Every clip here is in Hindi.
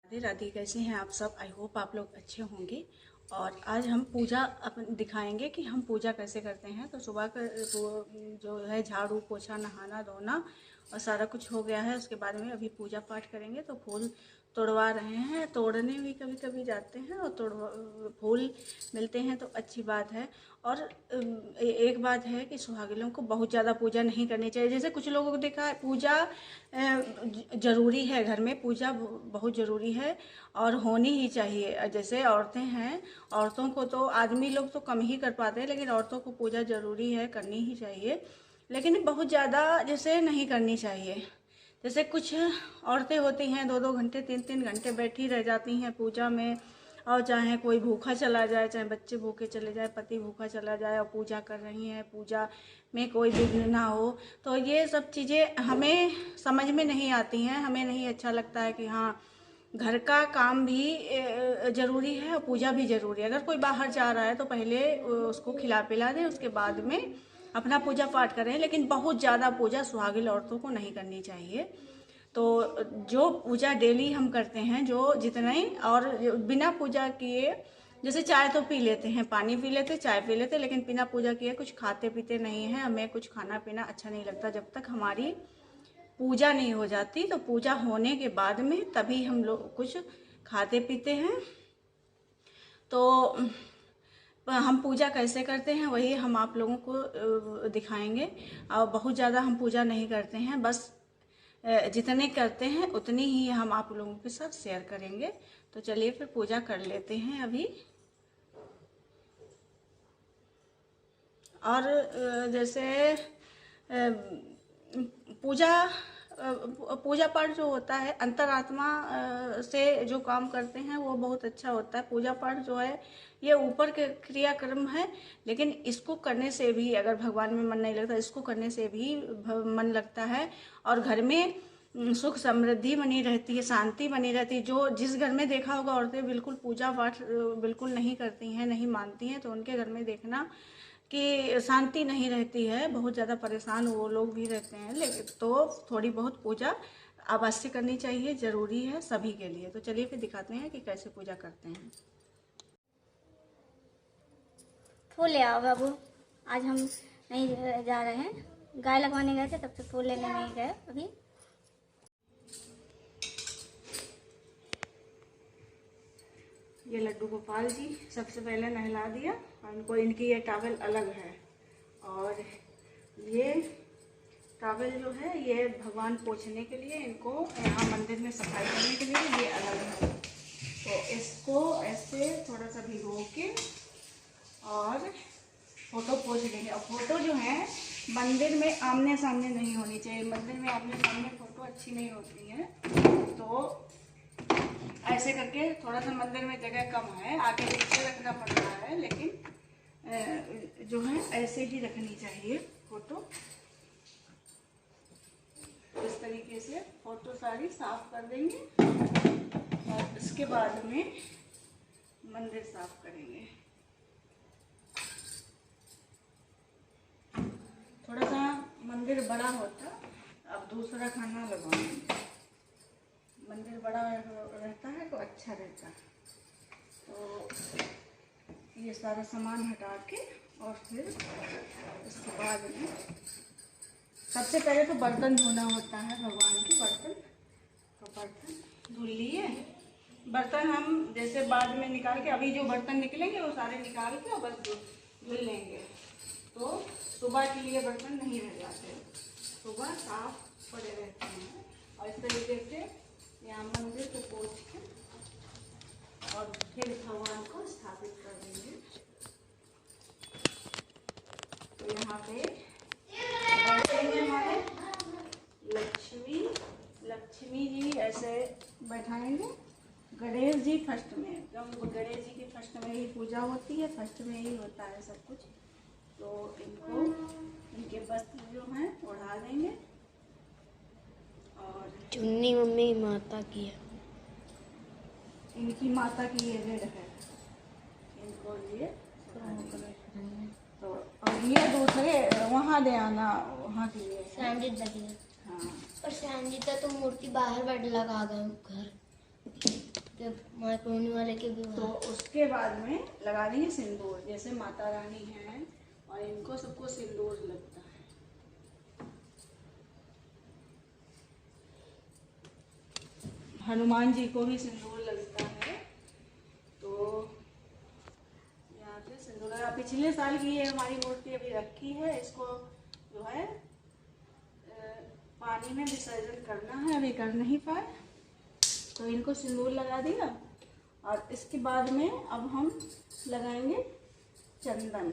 राधे राधे। कैसे हैं आप सब? आई होप आप लोग अच्छे होंगे। और आज हम पूजा अपन दिखाएंगे कि हम पूजा कैसे करते हैं। तो सुबह का जो है झाड़ू पोछा नहाना धोना और सारा कुछ हो गया है। उसके बाद में अभी पूजा पाठ करेंगे। तो फूल तोड़वा रहे हैं, तोड़ने भी कभी कभी जाते हैं और फूल मिलते हैं तो अच्छी बात है। और एक बात है कि सुहागिनों को बहुत ज़्यादा पूजा नहीं करनी चाहिए। जैसे कुछ लोगों को देखा है पूजा ज़रूरी है, घर में पूजा बहुत ज़रूरी है और होनी ही चाहिए। जैसे औरतें हैं, औरतों को तो आदमी लोग तो कम ही कर पाते हैं, लेकिन औरतों को पूजा ज़रूरी है, करनी ही चाहिए। लेकिन बहुत ज़्यादा जैसे नहीं करनी चाहिए। जैसे कुछ औरतें होती हैं 2-2 घंटे 3-3 घंटे बैठी रह जाती हैं पूजा में। और चाहे कोई भूखा चला जाए, चाहे बच्चे भूखे चले जाए, पति भूखा चला जाए और पूजा कर रही हैं, पूजा में कोई विघ्न ना हो। तो ये सब चीज़ें हमें समझ में नहीं आती हैं। हमें नहीं अच्छा लगता है कि हाँ, घर का काम भी ज़रूरी है और पूजा भी ज़रूरी है। अगर कोई बाहर जा रहा है तो पहले उसको खिला पिला दें, उसके बाद में अपना पूजा पाठ करें। लेकिन बहुत ज़्यादा पूजा सुहागिन औरतों को नहीं करनी चाहिए। तो जो पूजा डेली हम करते हैं, जो जितने और बिना पूजा किए, जैसे चाय तो पी लेते हैं, पानी पी लेते, चाय पी लेते, लेकिन बिना पूजा किए कुछ खाते पीते नहीं हैं। हमें कुछ खाना पीना अच्छा नहीं लगता जब तक हमारी पूजा नहीं हो जाती। तो पूजा होने के बाद में तभी हम लोग कुछ खाते पीते हैं। तो हम पूजा कैसे करते हैं वही हम आप लोगों को दिखाएंगे। और बहुत ज़्यादा हम पूजा नहीं करते हैं, बस जितने करते हैं उतनी ही हम आप लोगों के साथ शेयर करेंगे। तो चलिए फिर पूजा कर लेते हैं अभी। और जैसे पूजा पूजा पाठ जो होता है अंतरात्मा से जो काम करते हैं वो बहुत अच्छा होता है। पूजा पाठ जो है ये ऊपर के क्रियाक्रम है, लेकिन इसको करने से भी अगर भगवान में मन नहीं लगता, इसको करने से भी मन लगता है और घर में सुख समृद्धि बनी रहती है, शांति बनी रहती है। जो जिस घर में देखा होगा औरतें बिल्कुल पूजा पाठ बिल्कुल नहीं करती हैं, नहीं मानती हैं, तो उनके घर में देखना कि शांति नहीं रहती है, बहुत ज़्यादा परेशान वो लोग भी रहते हैं। लेकिन तो थोड़ी बहुत पूजा अवश्य करनी चाहिए, ज़रूरी है सभी के लिए। तो चलिए फिर दिखाते हैं कि कैसे पूजा करते हैं। फूल ले आओ बाबू। आज हम नहीं जा रहे हैं, गाय लगवाने गए थे, तब से फूल लेने नहीं गए अभी। ये लड्डू गोपाल जी सबसे पहले नहला दिया और इनको, इनकी ये टॉवल अलग है और ये टॉवल जो है ये भगवान पोछने के लिए, इनको यहाँ मंदिर में सफाई करने के लिए ये अलग है। तो इसको ऐसे थोड़ा सा भिगो के और फोटो पोछ लेंगे। और फोटो जो है मंदिर में आमने सामने नहीं होनी चाहिए। मंदिर में आमने सामने फोटो अच्छी नहीं होती है। तो ऐसे करके थोड़ा सा मंदिर में जगह कम है, आगे पीछे रखना पड़ रहा है, लेकिन जो है ऐसे ही रखनी चाहिए फोटो। इस तरीके से फोटो सारी साफ कर देंगे और इसके बाद में मंदिर साफ करेंगे। थोड़ा सा मंदिर बड़ा होता, अब दूसरा खाना लगाएंगे। मंदिर बड़ा रहता है तो अच्छा रहता है। तो ये सारा सामान हटा के और फिर इसके बाद में सबसे पहले तो बर्तन धोना होता है, भगवान के बर्तन। तो बर्तन धुल लिए, बर्तन हम जैसे बाद में निकाल के, अभी जो बर्तन निकलेंगे वो सारे निकाल के और बस धुल लेंगे। तो सुबह के लिए बर्तन नहीं रह जाते, सुबह साफ पड़े रहते हैं। और इस तरीके से यहाँ मंदिर को पोछ के और फिर भगवान को स्थापित कर देंगे। तो यहाँ पे बैठेंगे हमारे लक्ष्मी जी ऐसे बैठाएंगे। गणेश जी फर्स्ट में, जब गणेश जी की फर्स्ट में ही पूजा होती है, फर्स्ट में ही होता है सब कुछ। तो इनको इनके वस्त्र जो हैं ओढ़ा देंगे। और चुन्नी मम्मी माता की है, इनकी माता की ये रेड है, इनको ये तो और ये दूसरे वहाँ दे आना, वहाँ के लिए संजीत लगी है। हाँ। और संजीता तो मूर्ति बाहर बैठ लगा गए घर। माइक होने वाले के भी। तो उसके बाद में लगा देंगे सिंदूर, जैसे माता रानी हैं और इनको सबको सिंदूर लगता है। हनुमान जी को भी सिंदूर लगता है। तो यहाँ पे सिंदूर लगा, पिछले साल की ये हमारी मूर्ति अभी रखी है, इसको जो है पानी में विसर्जन करना है, अभी कर नहीं पाए, तो इनको सिंदूर लगा दिया। और इसके बाद में अब हम लगाएंगे चंदन।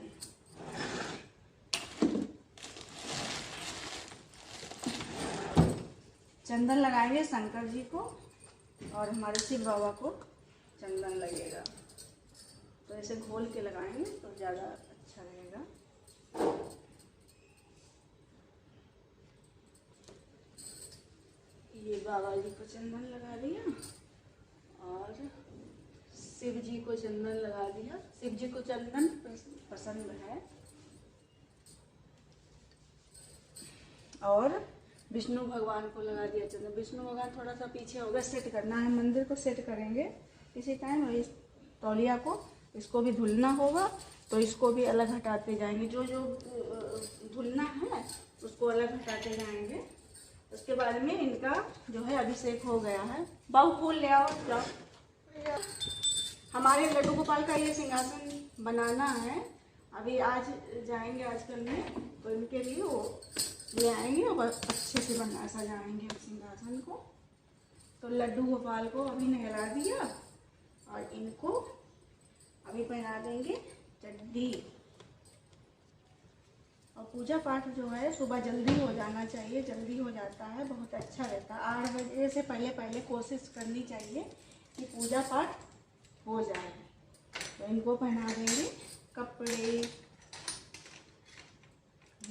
चंदन लगाएंगे शंकर जी को और हमारे शिव बाबा को चंदन लगेगा। तो ऐसे घोल के लगाएंगे तो ज़्यादा अच्छा रहेगा। ये बाबा जी को चंदन लगा दिया और शिव जी को चंदन लगा दिया। शिव जी को चंदन पसंद है। और विष्णु भगवान को लगा दिया चंदन। विष्णु भगवान थोड़ा सा पीछे होगा, सेट करना है, मंदिर को सेट करेंगे इसी टाइम। और इस तौलिया को, इसको भी धुलना होगा, तो इसको भी अलग हटाते जाएंगे। जो जो धुलना है उसको अलग हटाते जाएंगे। उसके बाद में इनका जो है अभिषेक हो गया है। बाबू फूल ले आओ, जाओ। हमारे लड्डू गोपाल का ये सिंहासन बनाना है। अभी आज जाएंगे आजकल में, तो इनके लिए वो ले आएंगे और अच्छे से बना सजाएंगे सिंहासन को। तो लड्डू गोपाल को अभी नहला दिया और इनको अभी पहना देंगे चड्डी। और पूजा पाठ जो है सुबह जल्दी हो जाना चाहिए, जल्दी हो जाता है, बहुत अच्छा रहता है। 8 बजे से पहले पहले कोशिश करनी चाहिए कि पूजा पाठ हो जाए। तो इनको पहना देंगे कपड़े।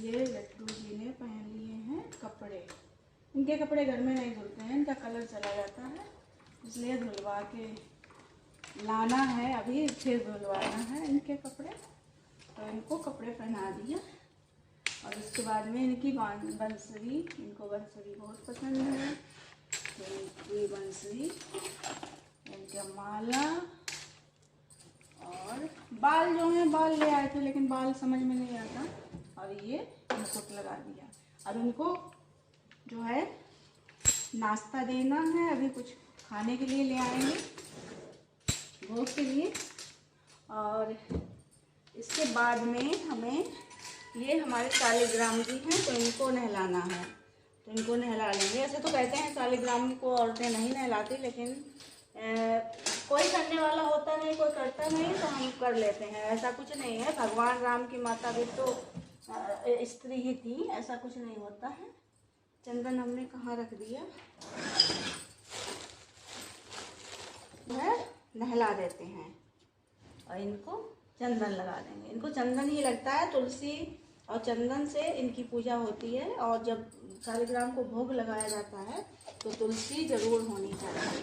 ये लड्डू जी ने पहन लिए हैं कपड़े। इनके कपड़े घर में नहीं धुलते हैं, इनका कलर चला जाता है, इसलिए धुलवा के लाना है, अभी फिर धुलवाना है इनके कपड़े। तो इनको कपड़े पहना दिया। और उसके बाद में इनकी बंसरी, इनको बंसरी बहुत पसंद है, तो इनकी बंसरी, इनका माला। और बाल जो है, बाल ले आए थे लेकिन बाल समझ में नहीं आता, और ये मुकुट लगा दिया। अब इनको जो है नाश्ता देना है, अभी कुछ खाने के लिए ले आएंगे भोग के लिए। और इसके बाद में हमें, ये हमारे शालिग्राम जी हैं, तो इनको नहलाना है, तो इनको नहला लेंगे। ऐसे तो कहते हैं शालिग्राम को औरतें नहीं नहलाती, लेकिन कोई करने वाला होता नहीं, कोई करता नहीं, तो हम कर लेते हैं। ऐसा कुछ नहीं है, भगवान राम की माता भी तो स्त्री ही थी, ऐसा कुछ नहीं होता है। चंदन हमने कहाँ रख दिया है, नहला देते हैं और इनको चंदन लगा देंगे। इनको चंदन ही लगता है, तुलसी और चंदन से इनकी पूजा होती है। और जब शालिग्राम को भोग लगाया जाता है तो तुलसी जरूर होनी चाहिए।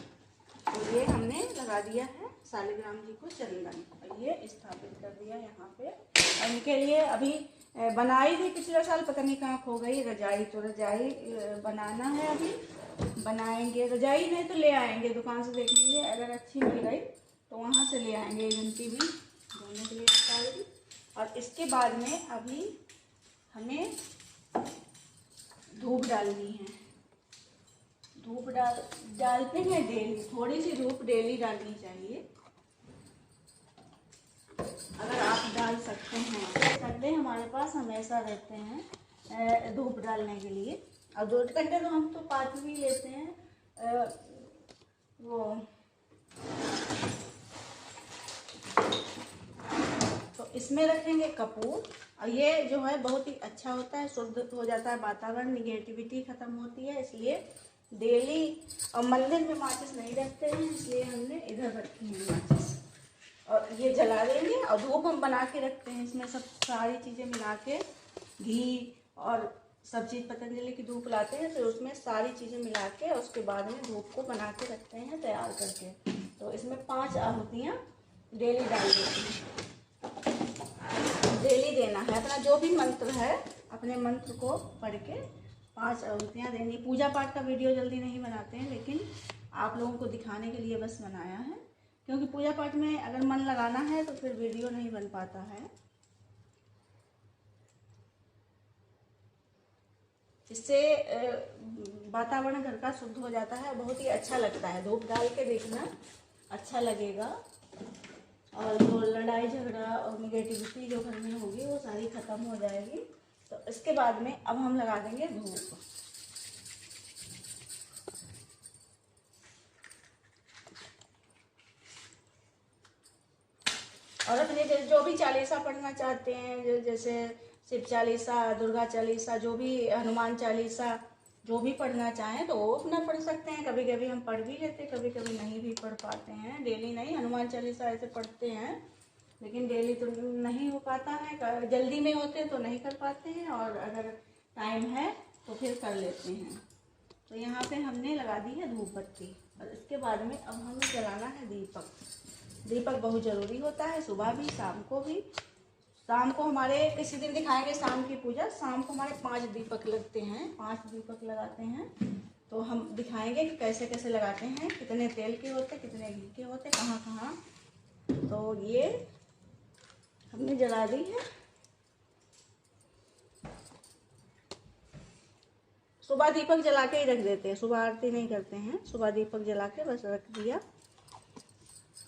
तो ये हमने लगा दिया है शालिग्राम जी को चंदन, और ये स्थापित कर दिया यहाँ पे। और इनके लिए अभी बनाई थी पिछले साल, पता नहीं कहाँ खो गई रजाई, तो रजाई बनाना है, अभी बनाएंगे। रजाई नहीं तो ले आएंगे दुकान से, देखेंगे अगर अच्छी मिल गई तो वहाँ से ले आएंगे। घंटी भी धोने के लिए निकालेंगे। और इसके बाद में अभी हमें धूप डालनी है। धूप डालते हैं डेली, थोड़ी सी धूप डेली डालनी चाहिए, अगर आप डाल सकते हैं। कंडे हमारे पास हमेशा रहते हैं धूप डालने के लिए। और 2 कंडे तो हम तो 5 भी लेते हैं। वो तो इसमें रखेंगे कपूर। और ये जो है बहुत ही अच्छा होता है, शुद्ध हो जाता है वातावरण, निगेटिविटी खत्म होती है, इसलिए डेली। और मंदिर में माचिस नहीं रखते हैं, इसलिए हमने इधर रखी है माचिस। और ये जला देंगे। और धूप हम बना के रखते हैं, इसमें सब सारी चीज़ें मिला के, घी और सब चीज़ पतंजलि की धूप लाते हैं, तो उसमें सारी चीज़ें मिला के उसके बाद में धूप को बना के रखते हैं तैयार करके। तो इसमें 5 आहुतियाँ डेली डाल देते हैं। डेली देना है, अपना जो भी मंत्र है अपने मंत्र को पढ़ के 5 आहुतियाँ देनी। पूजा पाठ का वीडियो जल्दी नहीं बनाते हैं, लेकिन आप लोगों को दिखाने के लिए बस बनाया है, क्योंकि पूजा पाठ में अगर मन लगाना है तो फिर वीडियो नहीं बन पाता है। इससे वातावरण घर का शुद्ध हो जाता है, बहुत ही अच्छा लगता है। धूप डाल के देखना, अच्छा लगेगा। और जो लड़ाई झगड़ा और निगेटिविटी जो घर में होगी वो सारी ख़त्म हो जाएगी। तो इसके बाद में अब हम लगा देंगे धूप। और अपने जो भी चालीसा पढ़ना चाहते हैं, जैसे शिव चालीसा, दुर्गा चालीसा, जो भी हनुमान चालीसा जो भी पढ़ना चाहें तो वो अपना पढ़ सकते हैं। कभी कभी हम पढ़ भी लेते, कभी कभी नहीं भी पढ़ पाते हैं। डेली नहीं, हनुमान चालीसा ऐसे पढ़ते हैं लेकिन डेली तो नहीं हो पाता है। जल्दी में होते तो नहीं कर पाते हैं, और अगर टाइम है तो फिर कर लेते हैं। तो यहाँ पे हमने लगा दी है धूप बत्ती, और इसके बाद में अब हमें जलाना है दीपक। दीपक बहुत ज़रूरी होता है, सुबह भी शाम को भी। शाम को हमारे किसी दिन दिखाएंगे शाम की पूजा। शाम को हमारे 5 दीपक लगते हैं, 5 दीपक लगाते हैं। तो हम दिखाएंगे कि कैसे कैसे लगाते हैं, कितने तेल के होते, कितने घी के होते, कहाँ कहाँ। तो ये हमने जला दी है। सुबह दीपक जला के ही रख देते हैं, सुबह आरती नहीं करते हैं। सुबह दीपक जला के बस रख दिया।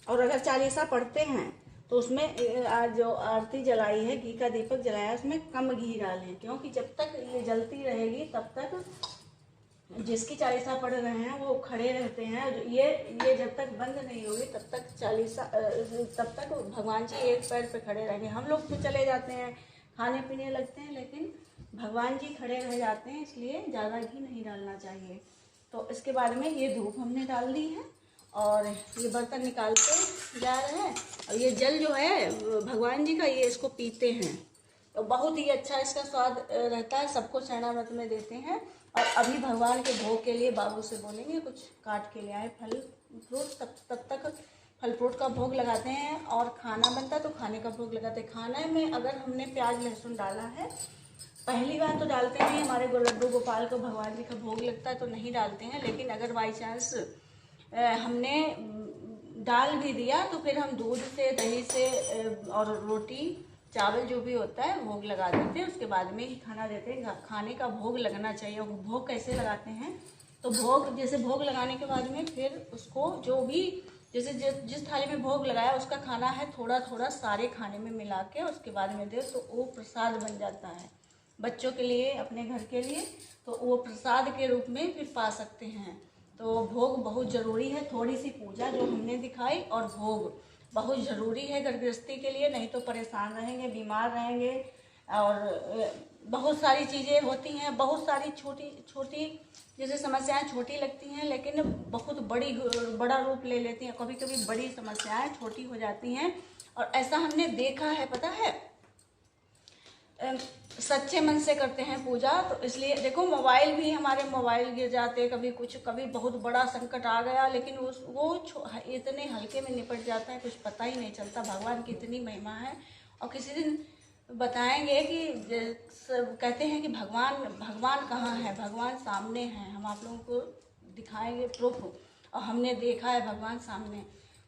और अगर चालीसा पढ़ते हैं तो उसमें आज जो आरती जलाई है, घी का दीपक जलाया है, उसमें कम घी डालें, क्योंकि जब तक ये जलती रहेगी तब तक जिसकी चालीसा पढ़ रहे हैं वो खड़े रहते हैं। ये जब तक बंद नहीं होगी तब तक चालीसा, तब तक भगवान जी एक पैर पे खड़े रहेंगे। हम लोग तो चले जाते हैं, खाने पीने लगते हैं, लेकिन भगवान जी खड़े रह जाते हैं, इसलिए ज़्यादा घी नहीं डालना चाहिए। तो इसके बाद में ये धूप हमने डाल दी है, और ये बर्तन निकालते जा रहे हैं। और ये जल जो है भगवान जी का, ये इसको पीते हैं तो बहुत ही अच्छा इसका स्वाद रहता है। सबको शरणामृत में देते हैं। और अभी भगवान के भोग के लिए बाबू से बोलेंगे कुछ काट के ले आए फल फ्रूट, तब तक फल फ्रूट का भोग लगाते हैं। और खाना बनता है तो खाने का भोग लगाते हैं। खाने में अगर हमने प्याज लहसुन डाला है, पहली बार तो डालते नहीं, हमारे लड्डू गोपाल को भगवान जी का भोग लगता है तो नहीं डालते हैं। लेकिन अगर बाई चांस हमने डाल भी दिया तो फिर हम दूध से, दही से और रोटी चावल जो भी होता है भोग लगा देते हैं। उसके बाद में ही खाना देते हैं। खाने का भोग लगना चाहिए। भोग कैसे लगाते हैं तो भोग, जैसे भोग लगाने के बाद में फिर उसको जो भी, जैसे जिस थाली में भोग लगाया उसका खाना है, थोड़ा थोड़ा सारे खाने में मिला के उसके बाद में दे तो वो प्रसाद बन जाता है बच्चों के लिए, अपने घर के लिए। तो वो प्रसाद के रूप में फिर पा सकते हैं। तो भोग बहुत ज़रूरी है। थोड़ी सी पूजा जो हमने दिखाई, और भोग बहुत ज़रूरी है घर गृहस्थी के लिए, नहीं तो परेशान रहेंगे, बीमार रहेंगे। और बहुत सारी चीज़ें होती हैं, बहुत सारी छोटी छोटी जैसे समस्याएं छोटी लगती हैं लेकिन बहुत बड़ा रूप ले लेती हैं। कभी कभी बड़ी समस्याएं छोटी हो जाती हैं, और ऐसा हमने देखा है। पता है, सच्चे मन से करते हैं पूजा। तो इसलिए देखो, मोबाइल भी, हमारे मोबाइल गिर जाते, कभी बहुत बड़ा संकट आ गया, लेकिन वो इतने हल्के में निपट जाता है, कुछ पता ही नहीं चलता। भगवान की इतनी महिमा है। और किसी दिन बताएंगे कि कहते हैं कि भगवान कहाँ है, भगवान सामने है। हम आप लोगों को दिखाएंगे प्रूफ, और हमने देखा है भगवान सामने।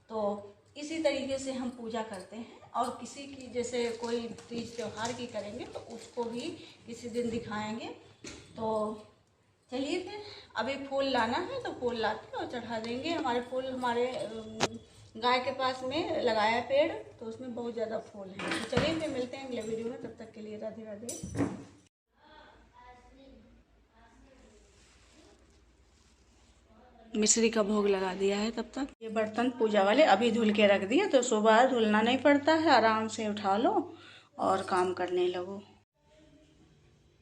तो इसी तरीके से हम पूजा करते हैं। और किसी की जैसे कोई तीज त्यौहार की करेंगे तो उसको भी किसी दिन दिखाएंगे। तो चलिए फिर, अभी फूल लाना है तो फूल लाते और चढ़ा देंगे। हमारे फूल, हमारे गाय के पास में लगाया पेड़, तो उसमें बहुत ज़्यादा फूल हैं। तो चलिए फिर मिलते हैं अगले वीडियो में। तब तक के लिए राधे राधे। मिश्री का भोग लगा दिया है। तब तक ये बर्तन पूजा वाले अभी धुल के रख दिए, तो सुबह धुलना नहीं पड़ता है, आराम से उठा लो और काम करने लगो।